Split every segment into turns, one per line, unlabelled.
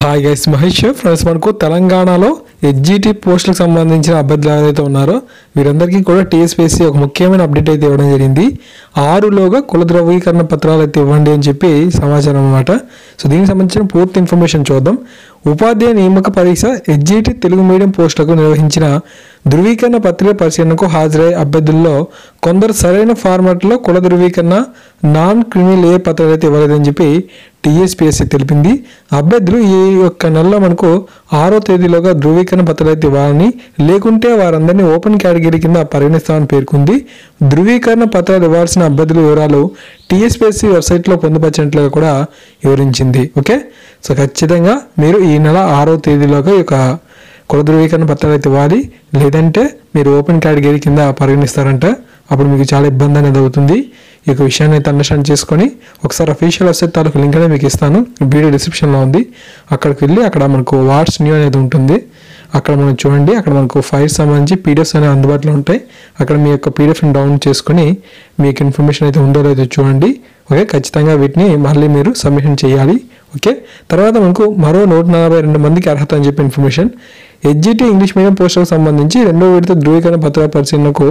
Hi guys, Mahesh friends. మనకు తెలంగాణలో HGT పోస్టులకు సంబంధించిన అభ్యర్థులు ఎవరైతే ఉన్నారో వీరందరికీ కూడా టీఎస్పీఎస్సీ ఒక ముఖ్యమైన అప్డేట్ అయితే ఇవ్వడం జరిగింది. 6లోగా కుల ధృవీకరణ పత్రాలు అయితే ఇవ్వండి అని చెప్పి సమాచారం అన్నమాట. సో దీనికి సంబంధించిన పూర్తి ఇన్ఫర్మేషన్ చూద్దాం. ఉపాధ్యాయ నియామక పరీక్ష హెచ్జిటి తెలుగు మీడియం పోస్టులకు నిర్వహించిన ధృవీకరణ పత్రిక పరిశీలనకు హాజరయ్యే అభ్యర్థుల్లో కొందరు సరైన ఫార్మాట్లో కుల ధృవీకరణ నాన్ క్రిమినల్ ఏ పత్రాలు అయితే ఇవ్వలేదని చెప్పి టీఎస్పీఎస్సీ తెలిపింది. అభ్యర్థులు ఈ యొక్క నెలలో మనకు 6వ తేదీలోగా ధృవీకరణ పత్రాలు అయితే ఇవ్వాలని, లేకుంటే వారందరినీ ఓపెన్ కేటగిరీ కింద పరిగణిస్తామని పేర్కొంది. ధృవీకరణ పత్రాలు ఇవ్వాల్సిన అభ్యర్థుల వివరాలు టీఎస్పీఎస్సీ వెబ్సైట్లో పొందుపరిచినట్లుగా కూడా వివరించింది. ఓకే, సో ఖచ్చితంగా మీరు ఈ నెల 6వ తేదీలోగా ఈ యొక్క కుల ధృవీకరణ పత్రాలు అయితే ఇవ్వాలి, లేదంటే మీరు ఓపెన్ కేటగిరీ కింద పరిగణిస్తారంట. అప్పుడు మీకు చాలా ఇబ్బంది అనేది అవుతుంది. ఈ యొక్క విషయాన్ని అయితే అండర్స్టాండ్ చేసుకొని ఒకసారి అఫీషియల్ వెబ్సైట్ తాలూకు లింక్ అనేది మీకు ఇస్తాను, వీడియో డిస్క్రిప్షన్లో ఉంది. అక్కడికి వెళ్ళి అక్కడ మనకు వాట్స్ న్యూ అనేది ఉంటుంది. అక్కడ మనం చూడండి, అక్కడ మనకు ఫైల్స్ సంబంధించి పీడిఎఫ్స్ అనేవి అందుబాటులో ఉంటాయి. అక్కడ మీ యొక్క పీడిఎఫ్ని డౌన్లోడ్ చేసుకొని మీకు ఇన్ఫర్మేషన్ అయితే ఉందో లేదో చూడండి. ఓకే, ఖచ్చితంగా వీటిని మళ్ళీ మీరు సబ్మిషన్ చేయాలి. ఓకే, తర్వాత మనకు మరో 142 మందికి అర్హత అని చెప్పి ఇన్ఫర్మేషన్. హెచ్జిటి ఇంగ్లీష్ మీడియం పోస్టులకు సంబంధించి 2వ విడత ధృవీకరణ పత్రాల పరిశీలనకు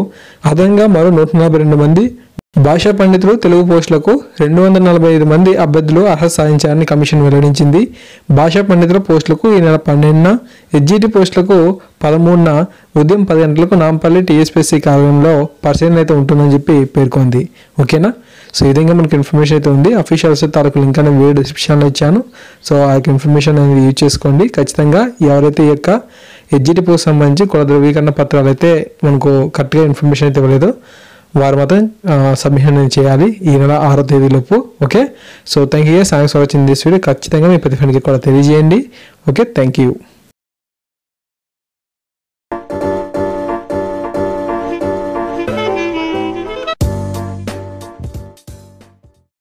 అదనంగా మరో 142 మంది భాషా పండితులు తెలుగు పోస్టులకు 245 మంది అభ్యర్థులు అర్హత సాధించారని కమిషన్ వెల్లడించింది. భాషా పండితుల పోస్టులకు ఈ నెల 12న, హెచ్జిటి పోస్టులకు 13న ఉదయం 10 గంటలకు నాంపల్లి టీఎస్పీఎస్సీ కార్యాలయంలో పరిశీలన అయితే ఉంటుందని చెప్పి పేర్కొంది. ఓకేనా, సో ఈ విధంగా మనకి ఇన్ఫర్మేషన్ అయితే ఉంది. అఫీషియల్ వెబ్సైట్ తాలూకు లింక్ అనేది వీడియో డిస్క్రిప్షన్లో ఇచ్చాను. సో ఆ యొక్క ఇన్ఫర్మేషన్ అనేది యూజ్ చేసుకోండి. ఖచ్చితంగా ఎవరైతే ఈ యొక్క హెచ్జిటి పోస్ట్ సంబంధించి కుల ధృవీకరణ పత్రాలు అయితే మనకు కరెక్ట్గా ఇన్ఫర్మేషన్ అయితే ఇవ్వలేదు, వారు మాత్రం సబ్మిషన్ చేయాలి ఈ నెల 6వ తేదీలోపు. Okay, so thank you, thanks for watching this video. ఖచ్చితంగా మీ ప్రతి ఫ్రెండ్కి కూడా తెలియజేయండి. Okay, thank you.